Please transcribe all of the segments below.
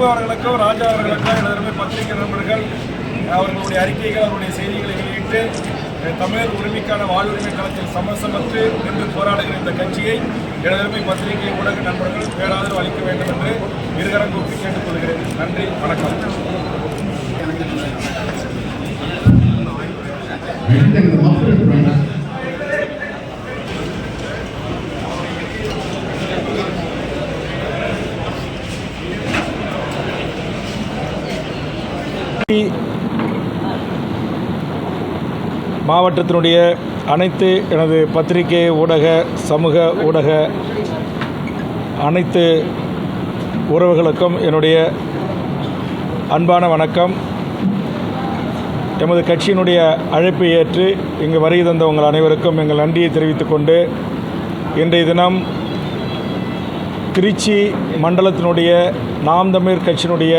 அவர்களுக்கும் ராஜா அவர்களுக்கும் எனது பத்திரிகை நண்பர்கள் அவர்களுடைய அறிக்கைகள் அவருடைய செய்திகளை வெளியிட்டு தமிழர் உரிமைக்கான வாழ்வுரிமை களத்தில் சமசமற்று நின்று போராடுகிற இந்த கட்சியை எனது பத்திரிகை ஊடக நண்பர்கள் பேராதரவு அளிக்க வேண்டும் என்று இருகரம் கூப்பி கேட்டுக்கொள்கிறேன். நன்றி, வணக்கம். மாவட்டத்தினுடைய அனைத்து எனது பத்திரிகை ஊடக சமூக ஊடக அனைத்து உறவுகளுக்கும் என்னுடைய அன்பான வணக்கம். எமது கட்சியினுடைய அழைப்பை ஏற்று இங்கு வருகை தந்த உங்கள் அனைவருக்கும் எங்கள் நன்றியை தெரிவித்துக்கொண்டு, இன்றைய தினம் திருச்சி மண்டலத்தினுடைய நாம் தமிழர் கட்சியினுடைய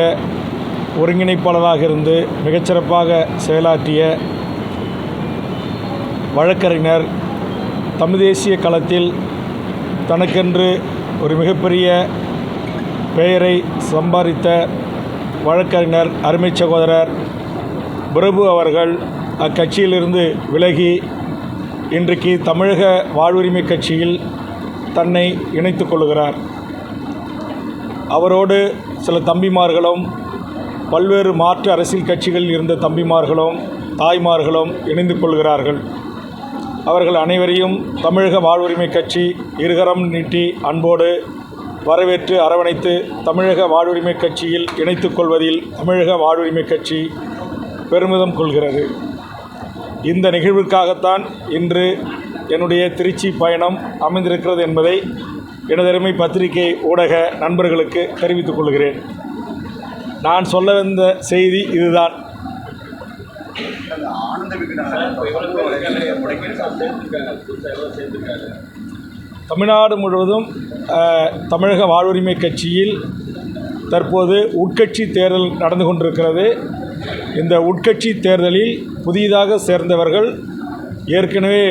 ஒருங்கிணைப்பாளராக இருந்து மிகச்சிறப்பாக செயலாற்றிய வழக்கறிஞர், தமிழ் தேசிய களத்தில் தனக்கென்று ஒரு மிகப்பெரிய பெயரை சம்பாதித்த வழக்கறிஞர் அருமை சகோதரர் பிரபு அவர்கள் அக்கட்சியிலிருந்து விலகி இன்றைக்கு தமிழக வாழ்வுரிமை கட்சியில் தன்னை இணைத்து கொள்கிறார். அவரோடு சில தம்பிமார்களும் பல்வேறு மாற்று அரசியல் கட்சிகளில் இருந்த தம்பிமார்களும் தாய்மார்களும் இணைந்து கொள்கிறார்கள். அவர்கள் அனைவரையும் தமிழக வாழ்வுரிமை கட்சி இருகரம் நீட்டி அன்போடு வரவேற்று அரவணைத்து தமிழக வாழ்வுரிமை கட்சியில் இணைத்துக் கொள்வதில் தமிழக வாழ்வுரிமை கட்சி பெருமிதம் கொள்கிறது. இந்த நிகழ்விற்காகத்தான் இன்று என்னுடைய திருச்சி பயணம் அமைந்திருக்கிறது என்பதை எனதருமை பத்திரிகை ஊடக நண்பர்களுக்கு தெரிவித்துக் கொள்கிறேன். நான் சொல்ல வந்த செய்தி இதுதான். தமிழ்நாடு முழுவதும் தமிழக வாழ்வுரிமை கட்சியில் தற்போது உட்கட்சி தேர்தல் நடந்து கொண்டிருக்கிறது. இந்த உட்கட்சி தேர்தலில் புதிதாக சேர்ந்தவர்கள், ஏற்கனவே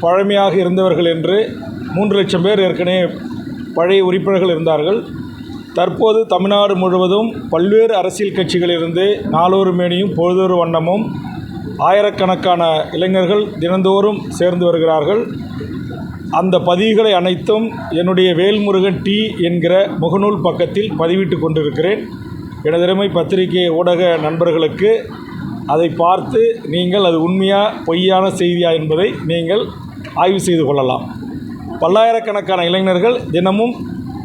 பழமையாக இருந்தவர்கள் என்று 3 லட்சம் பேர் ஏற்கனவே பழைய உறுப்பினர்கள் இருந்தார்கள். தற்போது தமிழ்நாடு முழுவதும் பல்வேறு அரசியல் கட்சிகளிலிருந்து நாளொரு மேனியும் பொழுதொரு வண்ணமும் ஆயிரக்கணக்கான இளைஞர்கள் தினந்தோறும் சேர்ந்து வருகிறார்கள். அந்த பதிவுகளை அனைத்தும் என்னுடைய வேல்முருகன் டி என்கிற முகநூல் பக்கத்தில் பதிவிட்டு கொண்டிருக்கிறேன். எனதருமை பத்திரிகை ஊடக நண்பர்களுக்கு அதை பார்த்து நீங்கள் அது உண்மையா பொய்யான செய்தியா என்பதை நீங்கள் ஆய்வு செய்து கொள்ளலாம். பல்லாயிரக்கணக்கான இளைஞர்கள் தினமும்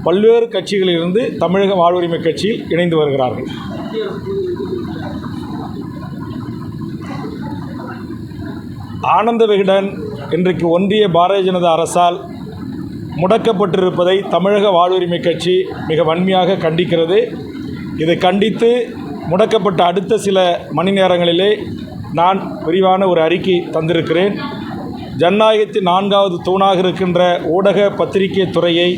பல்வேறு கட்சிகளிலிருந்து தமிழக வாழ்வுரிமை கட்சியில் இணைந்து வருகிறார்கள். ஆனந்த விகடன் இன்றைக்கு ஒன்றிய பாரதிய ஜனதா அரசால் முடக்கப்பட்டிருப்பதை தமிழக வாழ்வுரிமை கட்சி மிக வன்மையாக கண்டிக்கிறது. இதை கண்டித்து முடக்கப்பட்ட அடுத்த சில மணி நேரங்களிலே நான் விரிவான ஒரு அறிக்கை தந்திருக்கிறேன். ஜனநாயகத்தின் 4வது தூணாக இருக்கின்ற ஊடக பத்திரிகை துறையை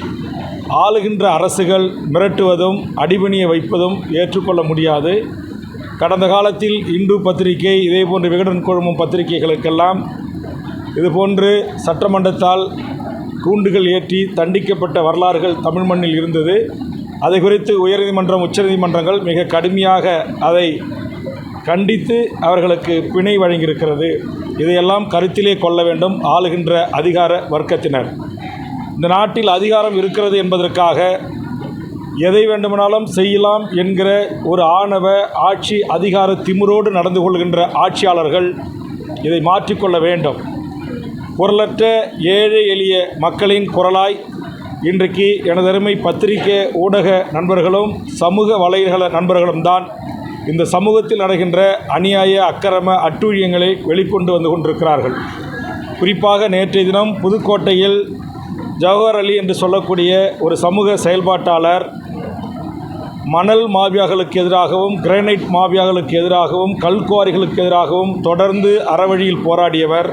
ஆளுகின்ற அரசுகள் மிரட்டுவதும் அடிபணிய வைப்பதும் ஏற்றுக்கொள்ள முடியாது. கடந்த காலத்தில் இந்து பத்திரிகை, இதேபோன்று விகடன் குழுமம் பத்திரிகைகளுக்கெல்லாம் இதுபோன்று சட்டமன்றத்தால் கூண்டுகள் ஏற்றி தண்டிக்கப்பட்ட வரலாறுகள் தமிழ் மண்ணில் இருந்தது. அதை குறித்து உயர்நீதிமன்றம், உச்சநீதிமன்றங்கள் மிக கடுமையாக அதை கண்டித்து அவர்களுக்கு பிணை வழங்கியிருக்கிறது. இதையெல்லாம் கருத்திலே கொள்ள வேண்டும் ஆளுகின்ற அதிகார வர்க்கத்தினர். இந்த நாட்டில் அதிகாரம் இருக்கிறது என்பதற்காக எதை வேண்டுமானாலும் செய்யலாம் என்கிற ஒரு ஆணவ ஆட்சி அதிகார திமிரோடு நடந்து கொள்கின்ற ஆட்சியாளர்கள் இதை மாற்றிக்கொள்ள வேண்டும். குரலற்ற ஏழை எளிய மக்களின் குரலாய் இன்றைக்கு எனதருமை பத்திரிகை ஊடக நண்பர்களும் சமூக வலைதள நண்பர்களும் தான் இந்த சமூகத்தில் நடக்கின்ற அநியாய அக்கிரம அட்டூழியங்களை வெளிக்கொண்டு வந்து கொண்டிருக்கிறார்கள். குறிப்பாக நேற்றைய தினம் புதுக்கோட்டையில் ஜவஹர் அலி என்று சொல்லக்கூடிய ஒரு சமூக செயல்பாட்டாளர் மணல் மாபியாக்களுக்கு எதிராகவும், கிரானைட் மாபியாக்களுக்கு எதிராகவும், கல்குவாரிகளுக்கு எதிராகவும் தொடர்ந்து அறவழியில் போராடியவர்.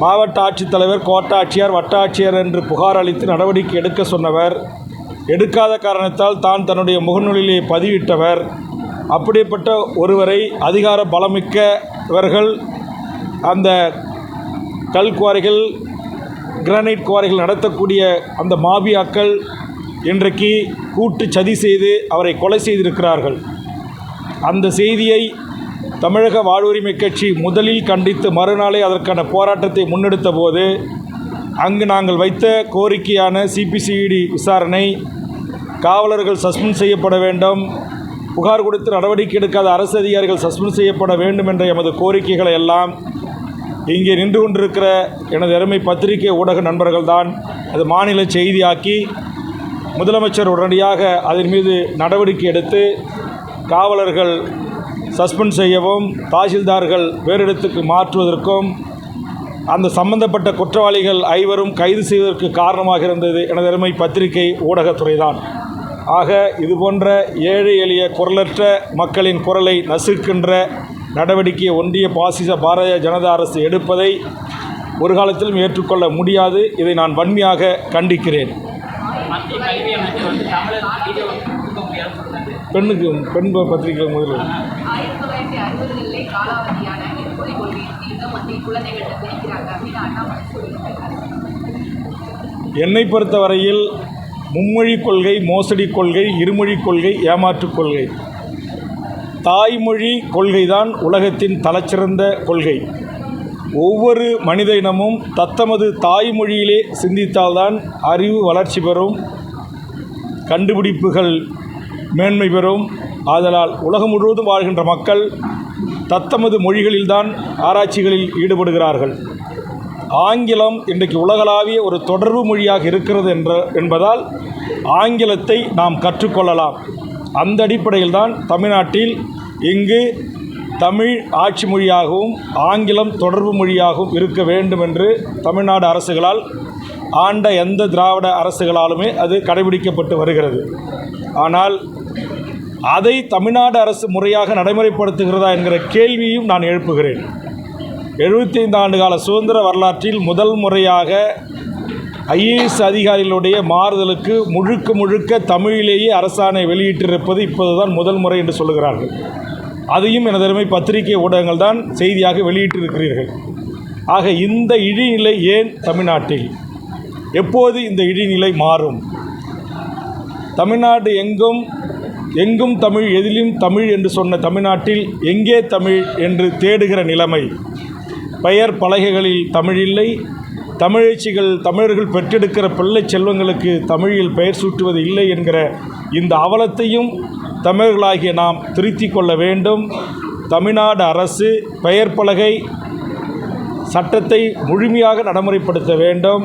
மாவட்ட ஆட்சித்தலைவர், கோட்டாட்சியர், வட்டாட்சியர் என்று புகார் அளித்து நடவடிக்கை எடுக்க சொன்னவர். எடுக்காத காரணத்தால் தான் தன்னுடைய முகநூலிலே பதிவிட்டவர். அப்படிப்பட்ட ஒருவரை அதிகார பலமிக்கவர்கள் அந்த கல் குவாரிகள், கிரானைட் குவாரிகள் நடத்தக்கூடிய அந்த மாபியாக்கள் இன்றைக்கு கூட்டு சதி செய்து அவரை கொலை செய்திருக்கிறார்கள். அந்த செய்தியை தமிழக வாழ்வுரிமை கட்சி முதலில் கண்டித்து மறுநாளே அதற்கான போராட்டத்தை முன்னெடுத்த போது அங்கு நாங்கள் வைத்த கோரிக்கையான சிபிசிஐடி விசாரணை, காவலர்கள் சஸ்பெண்ட் செய்யப்பட வேண்டும், புகார் கொடுத்து நடவடிக்கை எடுக்காத அரசு அதிகாரிகள் சஸ்பெண்ட் செய்யப்பட வேண்டும் என்ற எமது கோரிக்கைகளை எல்லாம் இங்கே நின்று கொண்டிருக்கிற எனது அருமை பத்திரிகை ஊடக நண்பர்கள்தான் அது மாநில செய்தியாக்கி முதலமைச்சர் உடனடியாக அதன் மீது நடவடிக்கை எடுத்து காவலர்கள் சஸ்பெண்ட் செய்யவும், தாசில்தார்கள் வேறு இடத்துக்கு மாற்றுவதற்கும், அந்த சம்பந்தப்பட்ட குற்றவாளிகள் 5 கைது செய்வதற்கு காரணமாக இருந்தது எனது அருமை பத்திரிகை ஊடகத்துறை தான். ஆக இதுபோன்ற ஏழை எளிய குரலற்ற மக்களின் குரலை நசுக்கின்ற நடவடிக்கையை ஒன்றிய பாசிச பாரதிய ஜனதா அரசு எடுப்பதை ஒரு காலத்திலும் ஏற்றுக்கொள்ள முடியாது. இதை நான் வன்மையாக கண்டிக்கிறேன். பெண் பத்திரிகை முதலில் என்னை பொறுத்தவரையில் மும்மொழி கொள்கை மோசடி கொள்கை, இருமொழி கொள்கை ஏமாற்றுக் கொள்கை. தாய்மொழி கொள்கைதான் உலகத்தின் தலைச்சிறந்த கொள்கை. ஒவ்வொரு மனித இனமும் தத்தமது தாய்மொழியிலே சிந்தித்தால்தான் அறிவு வளர்ச்சி பெறும், கண்டுபிடிப்புகள் மேன்மை பெறும். ஆதலால் உலகம் முழுவதும் வாழ்கின்ற மக்கள் தத்தமது மொழிகளில்தான் ஆராய்ச்சிகளில் ஈடுபடுகிறார்கள். ஆங்கிலம் இன்றைக்கு உலகளாவிய ஒரு தொடர்பு மொழியாக இருக்கிறது என்பதால் ஆங்கிலத்தை நாம் கற்றுக்கொள்ளலாம். அந்த அடிப்படையில் தான் தமிழ்நாட்டில் இங்கு தமிழ் ஆட்சி மொழியாகவும் ஆங்கிலம் தொடர்பு மொழியாகவும் இருக்க வேண்டும் என்று தமிழ்நாடு அரசுகளால், ஆண்ட எந்த திராவிட அரசுகளாலுமே அது கடைபிடிக்கப்பட்டு வருகிறது. ஆனால் அதை தமிழ்நாடு அரசு முறையாக நடைமுறைப்படுத்துகிறதா என்கிற கேள்வியும் நான் எழுப்புகிறேன். 75 ஆண்டுகால சுதந்திர வரலாற்றில் முதல் முறையாக ஐஏஎஸ் அதிகாரிகளுடைய மாறுதலுக்கு முழுக்க தமிழிலேயே அரசாணை வெளியிட்டிருப்பது இப்போதுதான் முதல் முறை என்று சொல்லுகிறார்கள். அதையும் எனது அருமை பத்திரிகை ஊடகங்கள் தான் செய்தியாக வெளியிட்டிருக்கிறீர்கள். ஆக இந்த இழிநிலை ஏன் தமிழ்நாட்டில்? எப்போது இந்த இழிநிலை மாறும்? தமிழ்நாடு எங்கும் தமிழ், எதிலும் தமிழ் என்று சொன்ன தமிழ்நாட்டில் எங்கே தமிழ் என்று தேடுகிற நிலைமை. பெயர் பலகைகளில் தமிழ் இல்லை. தமிழச்சிகள், தமிழர்கள் பெற்றெடுக்கிற பிள்ளை செல்வங்களுக்கு தமிழில் பெயர் சூட்டுவது இல்லை என்கிற இந்த அவலத்தையும் தமிழர்களாகிய நாம் திருத்தி கொள்ள வேண்டும். தமிழ்நாடு அரசு பெயர் பலகை சட்டத்தை முழுமையாக நடைமுறைப்படுத்த வேண்டும்.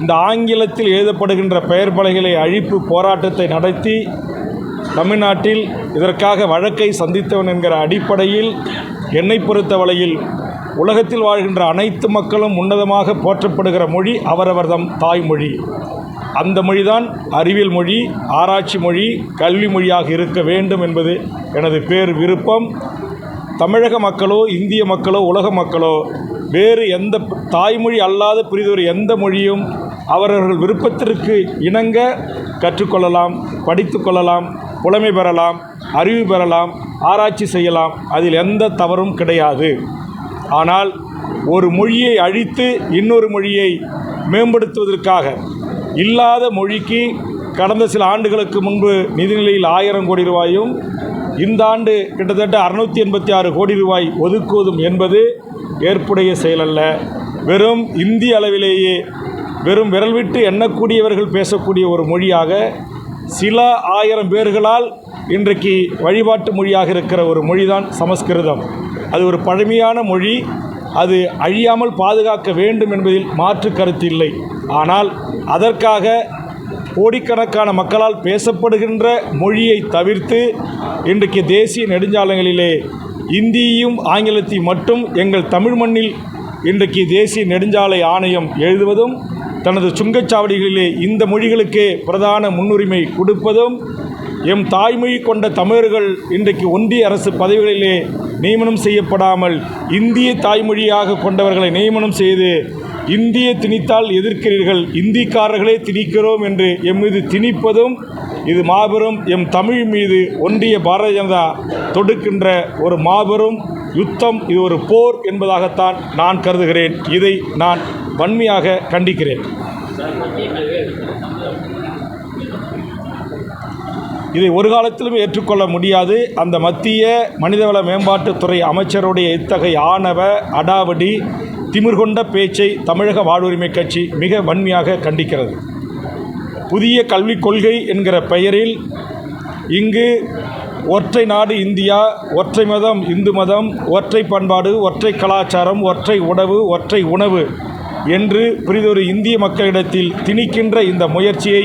இந்த ஆங்கிலத்தில் எழுதப்படுகின்ற பெயர் பலகைகளை அழிப்பு போராட்டத்தை நடத்தி தமிழ்நாட்டில் இதற்காக வழக்கை சந்தித்தவன் என்கிற அடிப்படையில் என்னை பொறுத்தவரையில் உலகத்தில் வாழ்கின்ற அனைத்து மக்களும் உன்னதமாக போற்றப்படுகிற மொழி அவரவர்தம் தாய்மொழி. அந்த மொழிதான் அறிவியல் மொழி, ஆராய்ச்சி மொழி, கல்வி மொழியாக இருக்க வேண்டும் என்பது எனது பேர் விருப்பம். தமிழக மக்களோ, இந்திய மக்களோ, உலக மக்களோ வேறு எந்த தாய்மொழி அல்லாத பிரிதொரு எந்த மொழியும் அவரவர்கள் விருப்பத்திற்கு இணங்க கற்றுக்கொள்ளலாம், படித்து கொள்ளலாம், புலமை பெறலாம், அறிவு பெறலாம், ஆராய்ச்சி செய்யலாம். அதில் எந்த தவறும் கிடையாது. ஆனால் ஒரு மொழியை அழித்து இன்னொரு மொழியை மேம்படுத்துவதற்காக இல்லாத மொழிக்கு கடந்த சில ஆண்டுகளுக்கு முன்பு நிதிநிலையில் 1000 கோடி ரூபாயும் இந்த ஆண்டு கிட்டத்தட்ட 686 கோடி ரூபாய் ஒதுக்குவதும் என்பது ஏற்புடைய செயலல்ல. வெறும் இந்திய அளவிலேயே வெறும் விரல் விட்டு எண்ணக்கூடியவர்கள் பேசக்கூடிய ஒரு மொழியாக, சில 1000 பேர்களால் இன்றைக்கு வழிபாட்டு மொழியாக இருக்கிற ஒரு மொழிதான் சமஸ்கிருதம். அது ஒரு பழமையான மொழி. அது அழியாமல் பாதுகாக்க வேண்டும் என்பதில் மாற்று கருத்து இல்லை. ஆனால் அதற்காக கோடிக்கணக்கான மக்களால் பேசப்படுகின்ற மொழியை தவிர்த்து இன்றைக்கு தேசிய நெடுஞ்சாலைகளிலே இந்தியையும் ஆங்கிலத்தையும் மட்டும் எங்கள் தமிழ் மண்ணில் இன்றைக்கு தேசிய நெடுஞ்சாலை ஆணையம் எழுதுவதும், தனது சுங்கச்சாவடிகளிலே இந்த மொழிகளுக்கே பிரதான முன்னுரிமை கொடுப்பதும், எம் தாய்மொழி கொண்ட தமிழர்கள் இன்றைக்கு ஒன்றிய அரசு பதவிகளிலே நியமனம் செய்யப்படாமல் இந்திய தாய்மொழியாக கொண்டவர்களை நியமனம் செய்து இந்திய திணித்தால் எதிர்க்கிறீர்கள், இந்திக்காரர்களே திணிக்கிறோம் என்று எம் மீது திணிப்பதும், இது மாபெரும் எம் தமிழ் மீது ஒன்றிய பாரதிய ஜனதா தொடுக்கின்ற ஒரு மாபெரும் யுத்தம். இது ஒரு போர் என்பதாகத்தான் நான் கருதுகிறேன். இதை நான் வன்மையாக கண்டிக்கிறேன். இதை ஒரு காலத்திலும் ஏற்றுக்கொள்ள முடியாது. அந்த மத்திய மனிதவள மேம்பாட்டுத்துறை அமைச்சருடைய இத்தகைய ஆணவ அடாவடி திமிர்கொண்ட பேச்சை தமிழக வாழ்வுரிமை கட்சி மிக வன்மையாக கண்டிக்கிறது. புதிய கல்விக் கொள்கை என்கிற பெயரில் இங்கு ஒற்றை நாடு இந்தியா, ஒற்றை மதம் இந்து மதம், ஒற்றை பண்பாடு, ஒற்றை கலாச்சாரம், ஒற்றை உணவு என்று பிறிதொரு இந்திய மக்களிடத்தில் திணிக்கின்ற இந்த முயற்சியை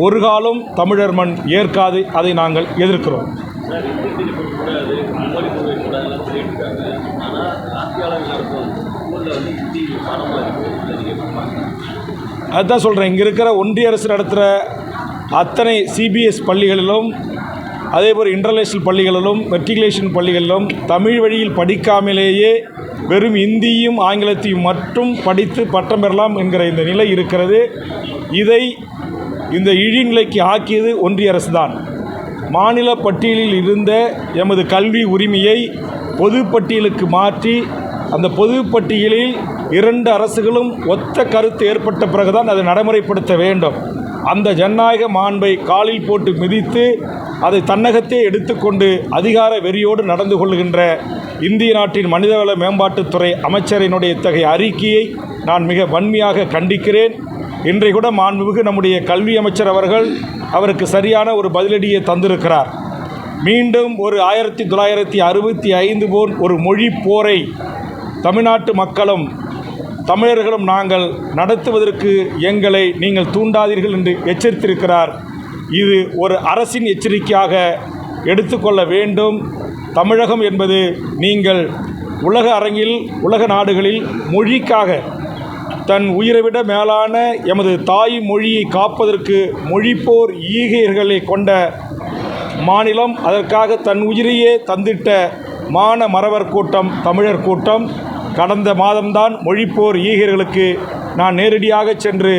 ஒரு காலம் தமிழர் மண் ஏற்காது. அதை நாங்கள் எதிர்க்கிறோம். அதுதான் சொல்கிறேன். இங்கே இருக்கிற ஒன்றிய அரசு நடத்துகிற அத்தனை சிபிஎஸ் பள்ளிகளிலும் அதேபோல் இன்டர்நேஷ்னல் பள்ளிகளிலும் மெட்ரிகுலேஷன் பள்ளிகளிலும் தமிழ் வழியில் படிக்காமலேயே வெறும் இந்தியும் ஆங்கிலத்தையும் மட்டும் படித்து பட்டம் பெறலாம் என்கிற இந்த நிலை இருக்கிறது. இதை இந்த இழிநிலைக்கு ஆக்கியது ஒன்றிய அரசு தான். மாநில பட்டியலில் இருந்த எமது கல்வி உரிமையை பொதுப்பட்டியலுக்கு மாற்றி அந்த பொதுப்பட்டியலில் 2 அரசுகளும் ஒத்த கருத்து ஏற்பட்ட பிறகுதான் அதை நடைமுறைப்படுத்த வேண்டும். அந்த ஜனநாயக மாண்பை காலில் போட்டு மிதித்து அதை தன்னகத்தே எடுத்துக்கொண்டு அதிகார வெறியோடு நடந்து கொள்கின்ற இந்திய நாட்டின் மனிதவள மேம்பாட்டுத்துறை அமைச்சரினுடைய இத்தகைய அறிக்கையை நான் மிக வன்மையாக கண்டிக்கிறேன். இன்றைய கூட மாண்புமிகு நம்முடைய கல்வி அமைச்சர் அவர்கள் அவருக்கு சரியான ஒரு பதிலடியை தந்திருக்கிறார். மீண்டும் ஒரு 1965 போல் ஒரு மொழி போரை தமிழ்நாட்டு மக்களும் தமிழர்களும் நாங்கள் நடத்துவதற்கு எங்களை நீங்கள் தூண்டாதீர்கள் என்று எச்சரித்திருக்கிறார். இது ஒரு அரசின் எச்சரிக்கையாக எடுத்துக்கொள்ள வேண்டும். தமிழகம் என்பது நீங்கள் உலக அரங்கில் உலக நாடுகளில் மொழிக்காக தன் உயிரை விட மேலான எமது தாய் மொழியை காப்பதற்கு மொழிப்போர் ஈகையர்களை கொண்ட மாநிலம். அதற்காக தன் உயிரையே தந்திட்ட மான மறவர் கூட்டம் தமிழர் கூட்டம். கடந்த மாதம்தான் மொழிப்போர் ஈகையர்களுக்கு நான் நேரடியாக சென்று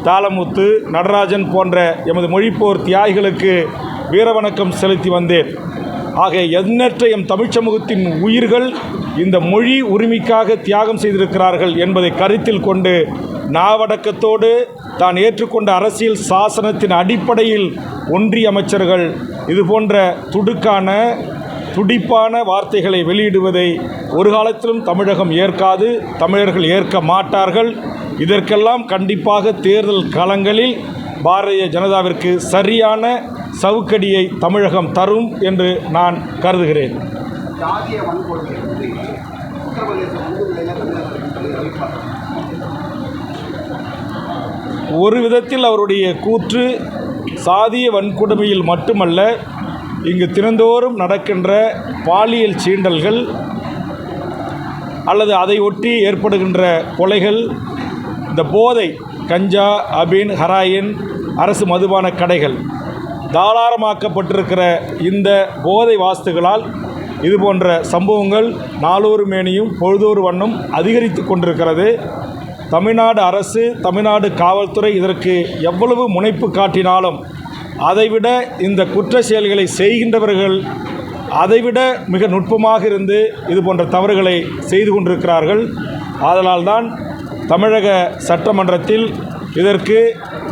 தாளமுத்து நடராஜன் போன்ற எமது மொழிப்போர் தியாகிகளுக்கு வீரவணக்கம் செலுத்தி வந்தேன். ஆக எண்ணற்ற எம் தமிழ் சமூகத்தின் உயிர்கள் இந்த மொழி உரிமைக்காக தியாகம் செய்திருக்கிறார்கள் என்பதை கருத்தில் கொண்டு நாவடக்கத்தோடு தான் ஏற்றுக்கொண்ட அரசியல் சாசனத்தின் அடிப்படையில் ஒன்றிய அமைச்சர்கள் இதுபோன்ற துடிப்பான வார்த்தைகளை வெளியிடுவதை ஒரு காலத்திலும் தமிழகம் ஏற்காது, தமிழர்கள் ஏற்க மாட்டார்கள். இதற்கெல்லாம் கண்டிப்பாக தேர்தல் களங்களில் பாரதிய ஜனதாவிற்கு சரியான சவுக்கடியை தமிழகம் தரும் என்று நான் கருதுகிறேன். ஒரு விதத்தில் அவருடைய கூற்று சாதிய வன்கொடுமையில் மட்டுமல்ல, இங்கு தினந்தோறும் நடக்கின்ற பாலியல் சீண்டல்கள் அல்லது அதை ஒட்டி ஏற்படுகின்ற கொலைகள், இந்த போதை கஞ்சா, அபின், ஹராயின், அரசு மதுபான கடைகள் தாராளமாக்கப்பட்டிருக்கிற இந்த போதை வாஸ்துகளால் இதுபோன்ற சம்பவங்கள் நாளொரு மேனியும் பொழுதொரு வண்ணம் அதிகரித்து கொண்டிருக்கிறது. தமிழ்நாடு அரசு, தமிழ்நாடு காவல்துறை இதற்கு எவ்வளவு முனைப்பு காட்டினாலும் அதைவிட இந்த குற்ற செயல்களை செய்கின்றவர்கள் அதைவிட மிக நுட்பமாக இருந்து இது போன்ற தவறுகளை செய்து கொண்டிருக்கிறார்கள். ஆதலால்தான் தமிழக சட்டமன்றத்தில் இதற்கு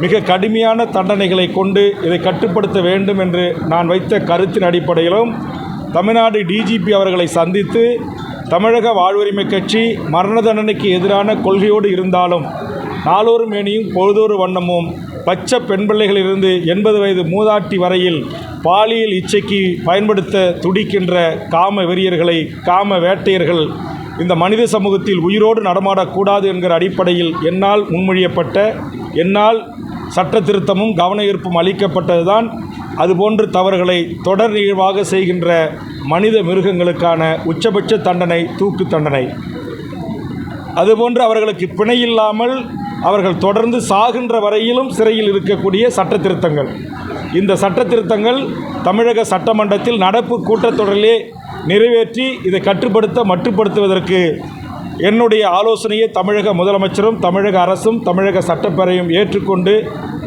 மிக கடுமையான தண்டனைகளை கொண்டு இதை கட்டுப்படுத்த வேண்டும் என்று நான் வைத்த கருத்தின் அடிப்படையிலும் தமிழ்நாடு டிஜிபி அவர்களை சந்தித்து தமிழக வாழ்வுரிமை கட்சி மரண தண்டனைக்கு எதிரான கொள்கையோடு இருந்தாலும் நாளொரு மேனியும் பொழுதொரு வண்ணமும் பச்சை பெண் பிள்ளைகளிலிருந்து 80 வயது மூதாட்டி வரையில் பாலியல் இச்சைக்கு பயன்படுத்த துடிக்கின்ற காம வெறியர்களை, காம வேட்டையர்கள் இந்த மனித சமூகத்தில் உயிரோடு நடமாடக்கூடாது என்கிற அடிப்படையில் என்னால் முன்மொழியப்பட்ட, என்னால் சட்ட திருத்தமும் கவன ஈர்ப்பும் அளிக்கப்பட்டதுதான். அதுபோன்று தவறுகளை தொடர் நிகழ்வாக செய்கின்ற மனித மிருகங்களுக்கான உச்சபட்ச தண்டனை தூக்கு தண்டனை. அதுபோன்று அவர்களுக்கு பிணையில்லாமல் அவர்கள் தொடர்ந்து சாகின்ற வரையிலும் சிறையில் இருக்கக்கூடிய சட்ட திருத்தங்கள். இந்த சட்ட திருத்தங்கள் தமிழக சட்டமன்றத்தில் நடப்பு கூட்டத்தொடரிலே நிறைவேற்றி இதை மட்டுப்படுத்துவதற்கு என்னுடைய ஆலோசனையை தமிழக முதலமைச்சரும் தமிழக அரசும் தமிழக சட்டப்பேரவையும் ஏற்றுக்கொண்டு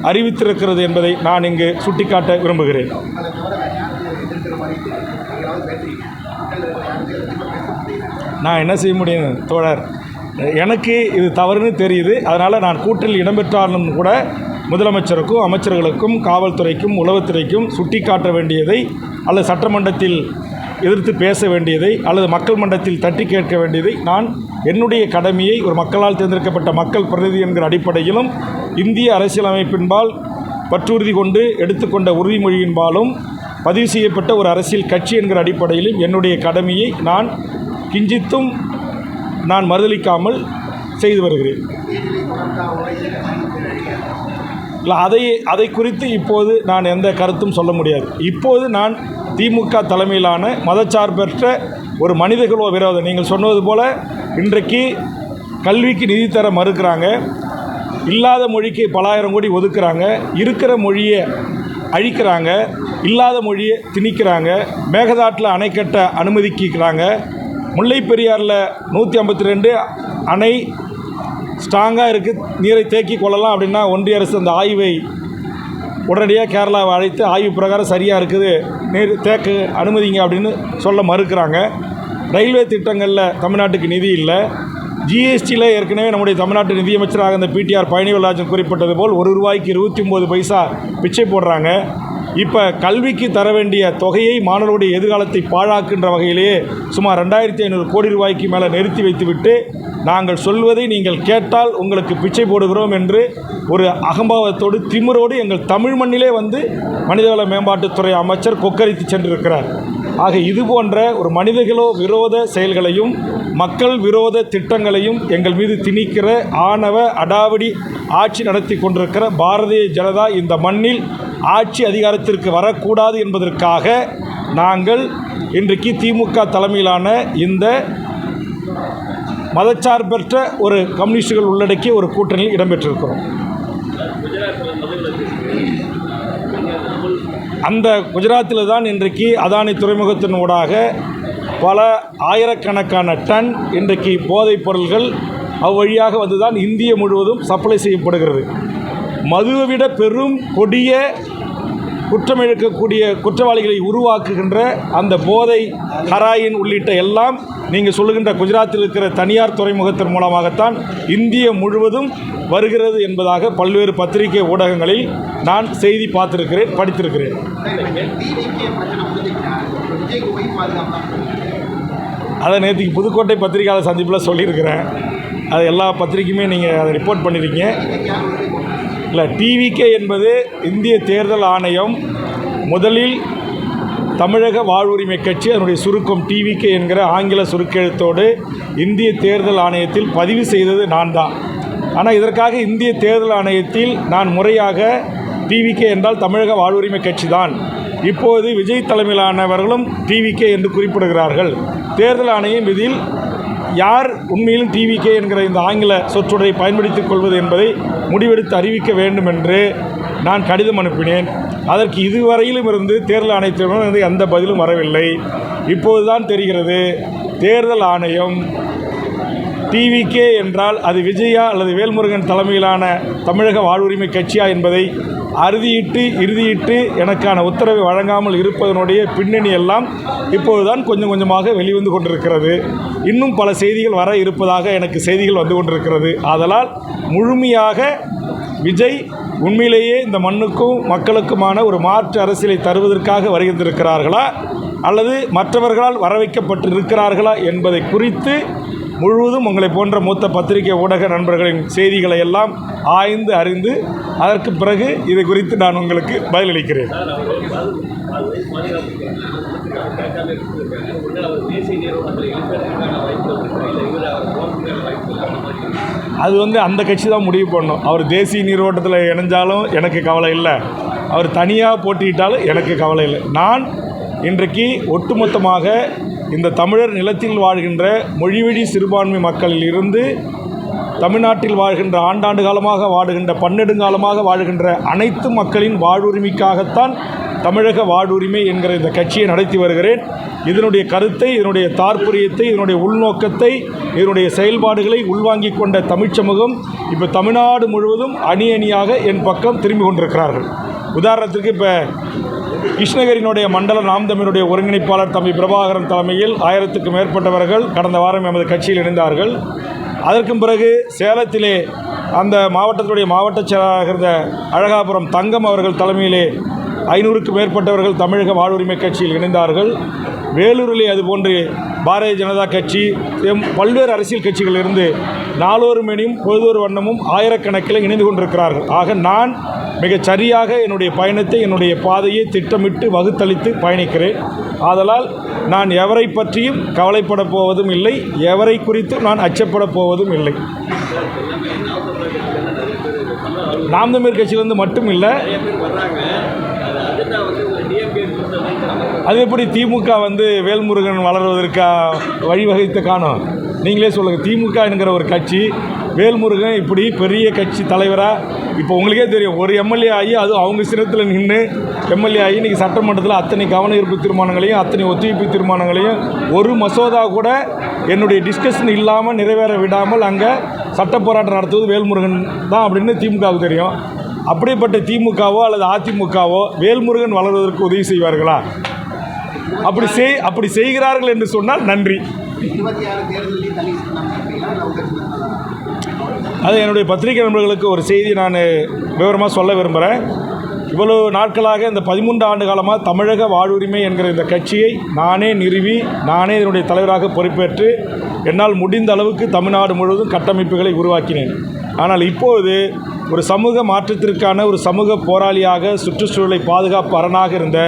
அறிவித்திருக்கிறது என்பதை நான் இங்கு சுட்டிக்காட்ட விரும்புகிறேன். நான் என்ன செய்ய முடியும் தோழர், எனக்கு இது தவறுன்னு தெரியுது. அதனால் நான் கூட்டில் இடம்பெற்றாலும் கூட முதலமைச்சருக்கும் அமைச்சர்களுக்கும் காவல்துறைக்கும் உளவுத்துறைக்கும் சுட்டிக்காட்ட வேண்டியதை அல்லது சட்டமன்றத்தில் எதிர்த்து பேச வேண்டியதை அல்லது மக்கள் மன்றத்தில் தட்டி கேட்க வேண்டியதை நான் என்னுடைய கடமையை ஒரு மக்களால் தேர்ந்தெடுக்கப்பட்ட மக்கள் பிரதிநிதி என்கிற அடிப்படையிலும் இந்திய அரசியலமைப்பின்பால் பற்றுறுதி கொண்டு எடுத்துக்கொண்ட உறுதிமொழியின்பாலும் பதிவு செய்யப்பட்ட ஒரு அரசியல் கட்சி என்கிற அடிப்படையிலும் என்னுடைய கடமையை நான் கிஞ்சித்தும் நான் மறுதளிக்காமல் செய்து வருகிறேன். இல்லை, அதை குறித்து இப்போது நான் எந்த கருத்தும் சொல்ல முடியாது. இப்போது நான் திமுக தலைமையிலான மதச்சார்பற்ற ஒரு மனிதகுல விரோதம், நீங்கள் சொன்னது போல் இன்றைக்கு கல்விக்கு நிதி தர மறுக்கிறாங்க, இல்லாத மொழிக்கு பல ஆயிரம் கோடி ஒதுக்குறாங்க, இருக்கிற மொழியை அழிக்கிறாங்க, இல்லாத மொழியை திணிக்கிறாங்க, மேகதாட்டில் அணை கட்ட அனுமதிக்கிறாங்க, முல்லை பெரியாரில் 152 அணை ஸ்ட்ராங்காக இருக்குது, நீரை தேக்கி கொள்ளலாம் அப்படின்னா ஒன்றிய அரசு அந்த ஆய்வை உடனடியாக கேரளாவை அழைத்து ஆய்வு பிரகாரம் சரியாக இருக்குது, நீர் தேக்க அனுமதிங்க அப்படின்னு சொல்ல மறுக்கிறாங்க. ரயில்வே திட்டங்களில் தமிழ்நாட்டுக்கு நிதி இல்லை. ஜிஎஸ்டியில் ஏற்கனவே நம்முடைய தமிழ்நாட்டு நிதியமைச்சராக இந்த பிடிஆர் பழனிவேல்ராஜன் குறிப்பிட்டது போல் ₹1க்கு 29 பைசா பிச்சை போடுறாங்க. இப்போ கல்விக்கு தர வேண்டிய தொகையை மாணவர்களுடைய எதிர்காலத்தை பாழாக்குன்ற வகையிலேயே சுமார் 2500 கோடி ரூபாய்க்கு மேலே நிறுத்தி வைத்துவிட்டு நாங்கள் சொல்வதை நீங்கள் கேட்டால் உங்களுக்கு பிச்சை போடுகிறோம் என்று ஒரு அகம்பாவத்தோடு திமிரோடு எங்கள் தமிழ் மண்ணிலே வந்து மனிதவள மேம்பாட்டுத்துறை அமைச்சர் கொக்கரித்து சென்றிருக்கிறார். ஆக இது போன்ற ஒரு மனிதகுல விரோத செயல்களையும் மக்கள் விரோத திட்டங்களையும் எங்கள் மீது திணிக்கிற ஆணவ அடாவடி ஆட்சி நடத்தி கொண்டிருக்கிற பாரதிய ஜனதா இந்த மண்ணில் ஆட்சி அதிகாரத்திற்கு வரக்கூடாது என்பதற்காக நாங்கள் இன்றைக்கு திமுக தலைமையிலான இந்த மதச்சார்பற்ற ஒரு கம்யூனிஸ்டுகள் உள்ளடக்கிய ஒரு கூட்டணியில் இடம்பெற்றிருக்கிறோம். அந்த குஜராத்தில் தான் இன்றைக்கு அதானி துறைமுகத்தின் ஊடாக பல ஆயிரக்கணக்கான டன் இன்றைக்கு போதைப் பொருள்கள் அவ்வழியாக வந்து தான் இந்திய முழுவதும் சப்ளை செய்யப்படுகிறது. மதுவை விட பெரும் கொடிய குற்றமிழக்கக்கூடிய குற்றவாளிகளை உருவாக்குகின்ற அந்த போதை ஹராயின் உள்ளிட்ட எல்லாம் நீங்கள் சொல்லுகின்ற குஜராத்தில் இருக்கிற தனியார் துறைமுகத்தின் மூலமாகத்தான் இந்திய முழுவதும் வருகிறது என்பதாக பல்வேறு பத்திரிகை ஊடகங்களில் நான் செய்தி பார்த்திருக்கிறேன், படித்திருக்கிறேன். அதை நேற்றுக்கு புதுக்கோட்டை பத்திரிகையாளர் சந்திப்பில் சொல்லியிருக்கிறேன். அது எல்லா பத்திரிகையுமே நீங்கள் அதை ரிப்போர்ட் பண்ணியிருக்கீங்க. இல்லை, டிவிகே என்பது இந்திய தேர்தல் ஆணையம் முதலில் தமிழக வாழ்வுரிமை கட்சி, அதனுடைய சுருக்கம் டிவிகே என்கிற ஆங்கில சுருக்கெழுத்தோடு இந்திய தேர்தல் ஆணையத்தில் பதிவு செய்தது நான் தான். ஆனால் இதற்காக இந்திய தேர்தல் ஆணையத்தில் நான் முறையாக டிவிகே என்றால் தமிழக வாழ்வுரிமை கட்சி தான், இப்போது விஜய் தலைமையிலானவர்களும் டிவிகே என்று குறிப்பிடுகிறார்கள், தேர்தல் ஆணையம் இதில் யார் உண்மையிலும் டிவிகே என்கிற இந்த ஆங்கில சொற்றொடரை பயன்படுத்திக் கொள்வது என்பதை முடிவெடுத்து அறிவிக்க வேண்டும் என்று நான் கடிதம் அனுப்பினேன். அதற்கு இதுவரையிலும் இருந்து தேர்தல் ஆணையத்திடம் எந்த பதிலும் வரவில்லை. இப்போதுதான் தெரிகிறது தேர்தல் ஆணையம் டிவிகே என்றால் அது விஜயா அல்லது வேல்முருகன் தலைமையிலான தமிழக வாழ்வுரிமை கட்சியா என்பதை இறுதியிட்டு எனக்கான உத்தரவை வழங்காமல் இருப்பதனுடைய பின்னணி எல்லாம் இப்போதுதான் கொஞ்சம் கொஞ்சமாக வெளிவந்து கொண்டிருக்கிறது. இன்னும் பல செய்திகள் வர இருப்பதாக எனக்கு செய்திகள் வந்து கொண்டிருக்கிறது. ஆதலால் முழுமையாக விஜய் உண்மையிலேயே இந்த மண்ணுக்கும் மக்களுக்குமான ஒரு மாற்று அரசியலை தருவதற்காக வருகின்றிருக்கிறார்களா அல்லது மற்றவர்களால் வர வைக்கப்பட்டு இருக்கிறார்களா என்பதை குறித்து முழுவதும் உங்களை போன்ற மூத்த பத்திரிகை ஊடக நண்பர்களின் செய்திகளை எல்லாம் ஆய்ந்து அறிந்து அதற்கு பிறகு இதை குறித்து நான் உங்களுக்கு பதிலளிக்கிறேன். அது அந்த கட்சி தான் முடிவு பண்ணணும். அவர் தேசிய நீரோட்டத்தில் இணைஞ்சாலும் எனக்கு கவலை இல்லை, அவர் தனியாக போட்டியிட்டாலும் எனக்கு கவலை இல்லை. நான் இன்றைக்கு ஒட்டுமொத்தமாக இந்த தமிழர் நிலத்தில் வாழ்கின்ற மொழிவழி சிறுபான்மை மக்களில் இருந்து தமிழ்நாட்டில் வாழ்கின்ற ஆண்டாண்டு காலமாக வாழுகின்ற பன்னெடுங்காலமாக வாழ்கின்ற அனைத்து மக்களின் வாழ்வுரிமைக்காகத்தான் தமிழக வாழ்வுரிமை என்கிற இந்த கட்சியை நடத்தி வருகிறேன். இதனுடைய கருத்தை, இதனுடைய தாற்பரியத்தை, இதனுடைய உள்நோக்கத்தை, இதனுடைய செயல்பாடுகளை உள்வாங்கிக் கொண்ட தமிழ்ச் சமூகம் இப்போ தமிழ்நாடு முழுவதும் அணி அணியாக என் பக்கம் திரும்பி கொண்டிருக்கிறார்கள். உதாரணத்திற்கு இப்போ கிருஷ்ணகிரியினுடைய மண்டல நாம் தமிழுடைய ஒருங்கிணைப்பாளர் தம்பி பிரபாகரன் தலைமையில் 1000க்கும் மேற்பட்டவர்கள் கடந்த வாரம் எமது கட்சியில் இணைந்தார்கள். அதற்கும் பிறகு சேலத்திலே அந்த மாவட்டத்துடைய மாவட்ட செயலாளராக இருந்த அழகாபுரம் தங்கம் அவர்கள் தலைமையிலே 500க்கும் மேற்பட்டவர்கள் தமிழக வாழ்வுரிமை கட்சியில் இணைந்தார்கள். வேலூரிலே அதுபோன்று பாரதிய ஜனதா கட்சி பல்வேறு அரசியல் கட்சிகளிலிருந்து நாளொரு மணியும் பொழுதொரு வண்ணமும் ஆயிரக்கணக்கில் இணைந்து கொண்டிருக்கிறார்கள். ஆக நான் மிகச் சரியாக என்னுடைய பயணத்தை என்னுடைய பாதையை திட்டமிட்டு வகுத்தளித்து பயணிக்கிறேன். ஆதலால் நான் எவரை பற்றியும் கவலைப்பட போவதும் இல்லை, எவரை குறித்தும் நான் அச்சப்பட போவதும் இல்லை. நாம் தமிழர் கட்சியிலிருந்து மட்டும் இல்லை, அது எப்படி திமுக வேல்முருகன் வளர்வதற்கா வழிவகைத்து காணும்? நீங்களே சொல்லுங்கள். திமுக என்கிற ஒரு கட்சி வேல்முருகன் இப்படி பெரிய கட்சி தலைவராக இப்போ உங்களுக்கே தெரியும், ஒரு எம்எல்ஏ ஆகி அதுவும் அவங்க சின்னத்தில் நின்று எம்எல்ஏ ஆகி இன்றைக்கி சட்டமன்றத்தில் அத்தனை கவன ஈர்ப்பு தீர்மானங்களையும் அத்தனை ஒத்துழைப்பு தீர்மானங்களையும் ஒரு மசோதா கூட என்னுடைய டிஸ்கஷன் இல்லாமல் நிறைவேற விடாமல் அங்கே சட்ட போராட்டம் நடத்துவது வேல்முருகன் தான் அப்படின்னு திமுகவுக்கு தெரியும். அப்படிப்பட்ட திமுகவோ அல்லது அதிமுகவோ வேல்முருகன் வளர்வதற்கு உதவி செய்வார்களா? அப்படி செய்கிறார்கள் என்று சொன்னால் நன்றி. அது என்னுடைய பத்திரிகை நண்பர்களுக்கு ஒரு செய்தி நான் விவரமாக சொல்ல விரும்புகிறேன். இவ்வளவு நாட்களாக இந்த 13 ஆண்டு காலமாக தமிழக வாழ்வுரிமை என்கிற இந்த கட்சியை நானே நிறுவி நானே இதனுடைய தலைவராக பொறுப்பேற்று என்னால் முடிந்த அளவுக்கு தமிழ்நாடு முழுவதும் கட்டமைப்புகளை உருவாக்கினேன். ஆனால் இப்போது ஒரு சமூக மாற்றத்திற்கான ஒரு சமூக போராளியாக சுற்றுச்சூழலை பாதுகாப்பு அரணாக இருந்த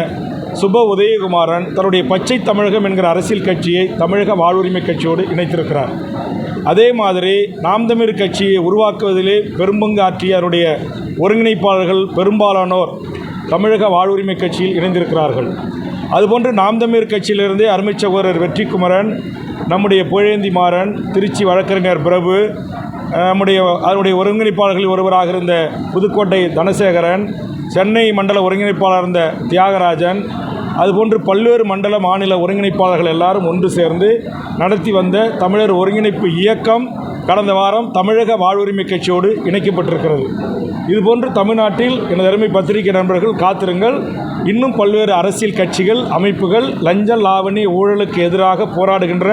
சுப உதயகுமாரன் தன்னுடைய பச்சை தமிழகம் என்கிற அரசியல் கட்சியை தமிழக வாழ்வுரிமை கட்சியோடு இணைத்திருக்கிறார். அதே மாதிரி நாம் தமிழர் கட்சியை உருவாக்குவதிலே பெரும்பங்கு ஆற்றிய அவருடைய ஒருங்கிணைப்பாளர்கள் பெரும்பாலானோர் தமிழக வாழ்வுரிமை கட்சியில் இணைந்திருக்கிறார்கள். அதுபோன்று நாம் தமிழர் கட்சியிலிருந்தே அருமை சகோதரர் வெற்றிக்குமரன், நம்முடைய புகழேந்தி மாறன், திருச்சி வழக்கறிஞர் பிரபு, அதனுடைய ஒருங்கிணைப்பாளர்களில் ஒருவராக இருந்த புதுக்கோட்டை தனசேகரன், சென்னை மண்டல ஒருங்கிணைப்பாளர் இருந்த தியாகராஜன், அதுபோன்று பல்வேறு மண்டல மாநில ஒருங்கிணைப்பாளர்கள் எல்லாரும் ஒன்று சேர்ந்து நடத்தி வந்த தமிழர் ஒருங்கிணைப்பு இயக்கம் கடந்த வாரம் தமிழக வாழ்வுரிமை கட்சியோடு இணைக்கப்பட்டிருக்கிறது. இதுபோன்று தமிழ்நாட்டில் எனது அருமை பத்திரிகை நண்பர்கள் காத்திருங்கள். இன்னும் பல்வேறு அரசியல் கட்சிகள், அமைப்புகள் லஞ்ச லாவணி ஊழலுக்கு எதிராக போராடுகின்ற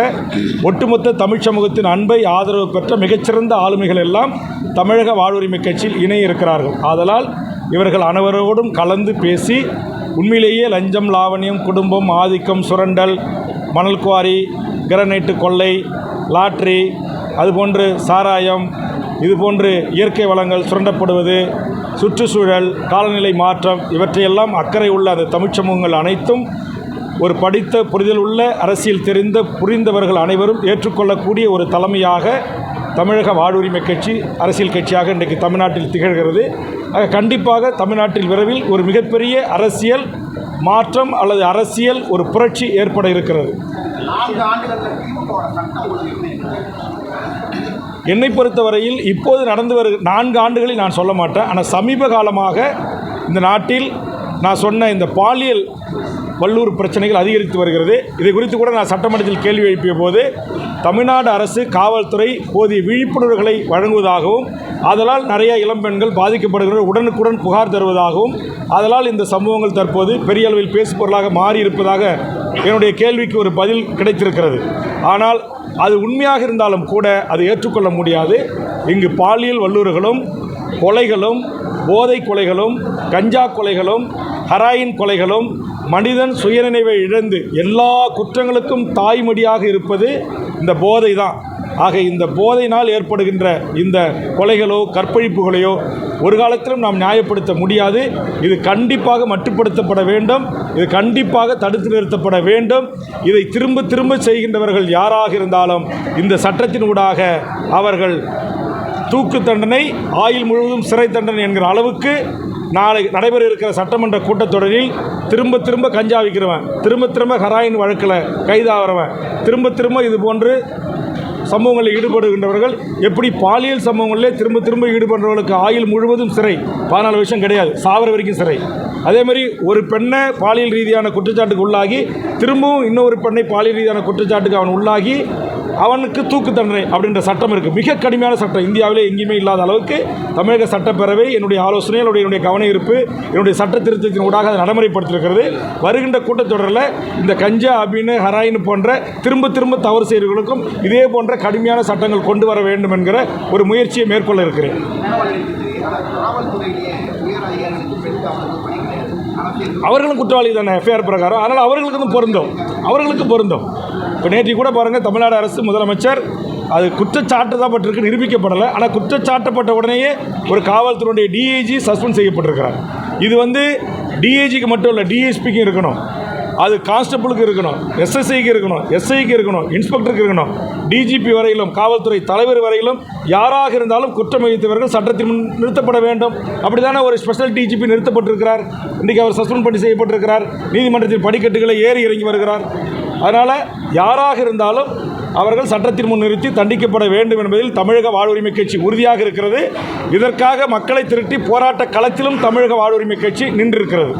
ஒட்டுமொத்த தமிழ் சமூகத்தின் அன்பை ஆதரவு பெற்ற மிகச்சிறந்த ஆளுமைகள் எல்லாம் தமிழக வாழ்வுரிமை கட்சியில் இணைய இருக்கிறார்கள். ஆதலால் இவர்கள் அனைவரோடும் கலந்து பேசி உண்மையிலேயே லஞ்சம், லாவணியம், குடும்பம், ஆதிக்கம், சுரண்டல், மணல் குவாரி, கிரனைட்டு கொள்ளை, லாட்ரி, அதுபோன்று சாராயம், இதுபோன்று இயற்கை வளங்கள் சுரண்டப்படுவது, சுற்றுச்சூழல், காலநிலை மாற்றம், இவற்றையெல்லாம் அக்கறை உள்ள அந்த தமிழ் சமூகங்கள் அனைத்தும் ஒரு படித்த புரிதல் உள்ள அரசியல் தெரிந்த புரிந்தவர்கள் அனைவரும் ஏற்றுக்கொள்ளக்கூடிய ஒரு தலைமையாக தமிழக வாழ்வுரிமை கட்சி அரசியல் கட்சியாக இன்றைக்கு தமிழ்நாட்டில் திகழ்கிறது. கண்டிப்பாக தமிழ்நாட்டில் விரைவில் ஒரு மிகப்பெரிய அரசியல் மாற்றம் அல்லது அரசியல் ஒரு புரட்சி ஏற்பட இருக்கிறது. என்னை பொறுத்தவரையில் இப்போது நடந்து 4 ஆண்டுகளில் நான் சொல்ல மாட்டேன். ஆனால் சமீப காலமாக இந்த நாட்டில் நான் சொன்ன இந்த பாலியல் வல்லூர் பிரச்சனைகள் அதிகரித்து வருகிறது. இதை குறித்து கூட நான் சட்டமன்றத்தில் கேள்வி எழுப்பிய போது தமிழ்நாடு அரசு காவல்துறை போதிய விழிப்புணர்வுகளை வழங்குவதாகவும் அதனால் நிறைய இளம்பெண்கள் பாதிக்கப்படுகிற உடனுக்குடன் புகார் தருவதாகவும் அதனால் இந்த சம்பவங்கள் தற்போது பெரிய அளவில் பேசுபொருளாக மாறியிருப்பதாக என்னுடைய கேள்விக்கு ஒரு பதில் கிடைத்திருக்கிறது. ஆனால் அது உண்மையாக இருந்தாலும் கூட அதை ஏற்றுக்கொள்ள முடியாது. இங்கு பாலியல் வல்லூறுகளும் கொலைகளும் போதை கொலைகளும் கஞ்சா கொலைகளும் ஹெராயின் கொலைகளும் மனிதன் சுயநினைவை இழந்து எல்லா குற்றங்களுக்கும் தாய்மடியாக இருப்பது இந்த போதை தான். ஆக இந்த போதையினால் ஏற்படுகின்ற இந்த கொலைகளோ கற்பழிப்புகளையோ ஒரு காலத்திலும் நாம் நியாயப்படுத்த முடியாது. இது கண்டிப்பாக மட்டுப்படுத்தப்பட வேண்டும். இது கண்டிப்பாக தடுத்து நிறுத்தப்பட வேண்டும். இதை திரும்ப திரும்ப செய்கின்றவர்கள் யாராக இருந்தாலும் இந்த சட்டத்தினூடாக அவர்கள் தூக்கு தண்டனை, ஆயுள் முழுவதும் சிறை தண்டனை என்கிற அளவுக்கு நாளை நடைபெற இருக்கிற சட்டமன்ற கூட்டத்தொடரில் திரும்ப திரும்ப கஞ்சா விற்கிறவன், திரும்ப திரும்ப ஹெராயின் வழக்கில் கைதாகிறவன், திரும்ப திரும்ப இது போன்று சம்பவங்களில் ஈடுபடுகின்றவர்கள் எப்படி பாலியல் சம்பவங்களிலே திரும்ப திரும்ப ஈடுபடுறவர்களுக்கு ஆயுள் முழுவதும் சிறை, 14 வருஷம் கிடையாது, சாவர வரைக்கும் சிறை. அதேமாதிரி ஒரு பெண்ணை பாலியல் ரீதியான குற்றச்சாட்டுக்கு உள்ளாகி திரும்பவும் இன்னொரு பெண்ணை பாலியல் ரீதியான குற்றச்சாட்டுக்கு அவன் உள்ளாகி அவனுக்கு தூக்கு தண்டனை அப்படின்ற சட்டம் இருக்குது. மிக கடுமையான சட்டம், இந்தியாவிலே எங்கேயுமே இல்லாத அளவுக்கு தமிழக சட்டப்பேரவை என்னுடைய ஆலோசனை, என்னுடைய கவன ஈர்ப்பு, என்னுடைய சட்ட திருத்தத்தின் ஊடாக அதை நடைமுறைப்படுத்தியிருக்கிறது. வருகின்ற கூட்டத்தொடரில் இந்த கஞ்சா, அபின், ஹராயின் போன்ற திரும்ப திரும்ப தவறு செய்கிறவர்களுக்கும் இதே போன்ற கடுமையான சட்டங்கள் கொண்டு வர வேண்டும் என்கிற ஒரு முயற்சியை மேற்கொள்ள இருக்கிறேன். அவர்களும் குற்றவாளி தானே எஃப்ஐஆர் பிரகாரம், அதனால் அவர்களுக்கு பொருந்தும். இப்போ நேற்று கூட பாருங்கள், தமிழ்நாடு அரசு முதலமைச்சர் அது குற்றச்சாட்டு தான் பட்டிருக்கு, நிரூபிக்கப்படலை. ஆனால் குற்றச்சாட்டப்பட்ட உடனேயே ஒரு காவல்துறையுடைய டிஐஜி சஸ்பெண்ட் செய்யப்பட்டிருக்கிறார். இது டிஐஜிக்கு மட்டும் இல்லை, டிஎஸ்பிக்கும் இருக்கணும், அது கான்ஸ்டபிளுக்கு இருக்கணும், எஸ்எஸ்ஐக்கு இருக்கணும், எஸ்ஐக்கு இருக்கணும், இன்ஸ்பெக்டருக்கு இருக்கணும், டிஜிபி வரையிலும், காவல்துறை தலைவர் வரையிலும் யாராக இருந்தாலும் குற்றம் இழைத்தவர்கள் சட்டத்தின் முன் நிறுத்தப்பட வேண்டும். அப்படித்தானே ஒரு ஸ்பெஷல் டிஜிபி நிறுத்தப்பட்டிருக்கிறார். இன்றைக்கு அவர் சஸ்பெண்ட் பண்ணி செய்யப்பட்டிருக்கிறார். நீதிமன்றத்தின் படிக்கட்டுகளை ஏறி இறங்கி வருகிறார். அதனால் யாராக இருந்தாலும் அவர்கள் சட்டத்தின் முன் நிறுத்தி தண்டிக்கப்பட வேண்டும் என்பதில் தமிழக வாழ்வுரிமை கட்சி உறுதியாக இருக்கிறது. இதற்காக மக்களை திரட்டி போராட்ட களத்திலும் தமிழக வாழ்வுரிமை கட்சி நின்றிருக்கிறது.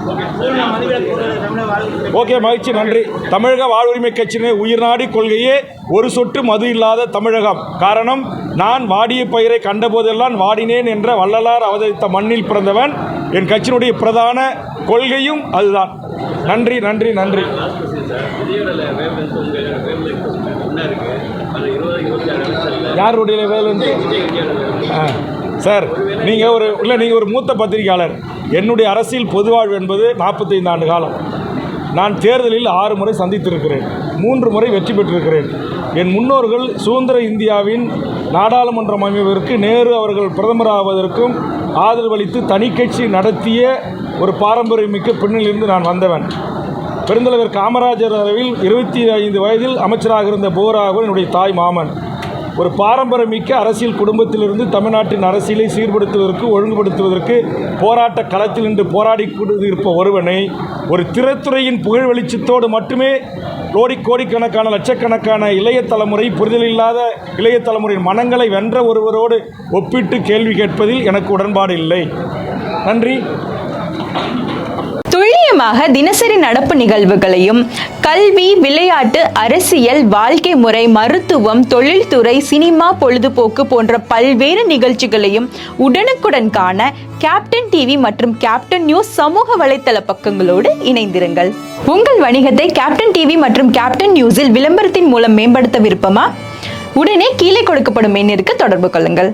ஓகே, மகிழ்ச்சி, நன்றி. தமிழக வாழ்வுரிமை கட்சியினர் உயிர்நாடி கொள்கையே ஒரு சொட்டு மது இல்லாத தமிழகம். காரணம், நான் வாடிய பயிரை கண்டபோதெல்லாம் வாடினேன் என்ற வள்ளலார் அவதரித்த மண்ணில் பிறந்தவன். என் கட்சியினுடைய பிரதான கொள்கையும் அதுதான். நன்றி, நன்றி, நன்றி. யாருடைய வேலை சார்? நீங்கள் ஒரு மூத்த பத்திரிகையாளர். என்னுடைய அரசியல் பொதுவாழ்வு என்பது 45 ஆண்டு காலம். நான் தேர்தலில் 6 முறை சந்தித்திருக்கிறேன், 3 முறை வெற்றி பெற்றிருக்கிறேன். என் முன்னோர்கள் சுதந்திர இந்தியாவின் நாடாளுமன்றம் அமைவதற்கு, நேரு அவர்கள் பிரதமராவதற்கும் ஆதரவளித்து தனி கட்சி நடத்திய ஒரு பாரம்பரியமிக்க பெண்ணிலிருந்து நான் வந்தவன். பெருந்தலைவர் காமராஜர் அளவில் 25 வயதில் அமைச்சராக இருந்த போராக என்னுடைய தாய் மாமன். ஒரு பாரம்பரியமிக்க அரசியல் குடும்பத்திலிருந்து தமிழ்நாட்டின் அரசியலை சீர்படுத்துவதற்கு, ஒழுங்குபடுத்துவதற்கு போராட்ட களத்தில் நின்று போராடி இருப்ப ஒருவனை ஒரு திரைத்துறையின் புகழ் வெளிச்சத்தோடு மட்டுமே கோடிக்கணக்கான லட்சக்கணக்கான இளைய தலைமுறை, புரிதலில்லாத இளைய தலைமுறையின் மனங்களை வென்ற ஒருவரோடு ஒப்பிட்டு கேள்வி கேட்பதில் எனக்கு உடன்பாடு இல்லை. நன்றி. துல்லியமாக தினசரி நடப்பு நிகழ்வுகளையும் கல்வி, விளையாட்டு, அரசியல், வாழ்க்கை முறை, மருத்துவம், தொழில்துறை, சினிமா, பொழுதுபோக்கு போன்ற பல்வேறு நிகழ்ச்சிகளையும் உடனுக்குடன் காண கேப்டன் டிவி மற்றும் கேப்டன் நியூஸ் சமூக வலைத்தள பக்கங்களோடு இணைந்திருங்கள். உங்கள் வணிகத்தை கேப்டன் டிவி மற்றும் கேப்டன் நியூஸில் விளம்பரத்தின் மூலம் மேம்படுத்த விருப்பமா? உடனே கீழே கொடுக்கப்படும் எண்ணிற்கு தொடர்பு கொள்ளுங்கள்.